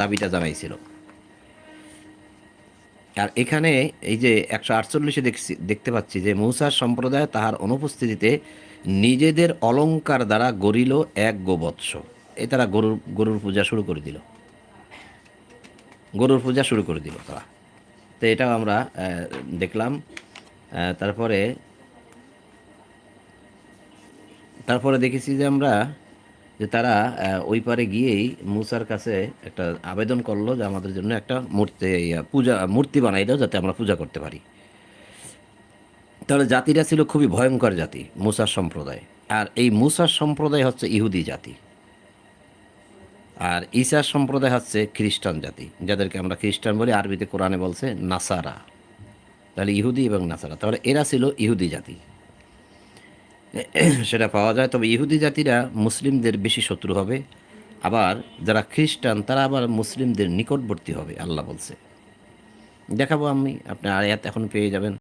দাবিটা জানাইছিল। আর এখানে এই যে 148 দেখতে পাচ্ছি যে মূসার সম্প্রদায় তাহার অনুপস্থিতিতে নিজেদের অলংকার দ্বারা গড়িল এক গোবৎস। এ তারা গরুর পূজা শুরু করে দিল, গরুর পূজা শুরু করে দিল তারা। তো এটাও আমরা দেখলাম। তারপরে তারপরে দেখেছি যে আমরা যে তারা ওই পারে গিয়েই মূসার কাছে একটা আবেদন করলো যে আমাদের জন্য একটা মূর্তি বানাই দাও যাতে আমরা পূজা করতে পারি। তাহলে জাতিটা ছিল খুবই ভয়ঙ্কর জাতি, মূসার সম্প্রদায়। আর এই মূসার সম্প্রদায় হচ্ছে ইহুদি জাতি, আর ঈসার সম্প্রদায় হচ্ছে খ্রিস্টান জাতি, যাদেরকে আমরা খ্রিস্টান বলি, আরবিতে কোরআনে বলছে নাসারা। তাহলে ইহুদি এবং নাসারা, তাহলে এরা ছিল ইহুদি জাতি, সেটা পাওয়া যায়। তবে ইহুদি জাতিরা মুসলিমদের বেশি শত্রু হবে, আবার যারা খ্রিস্টান তারা আবার মুসলিমদের নিকটবর্তী হবে, আল্লাহ বলছে। দেখাবো আমি, আপনি আয়াত এখন পেয়ে যাবেন।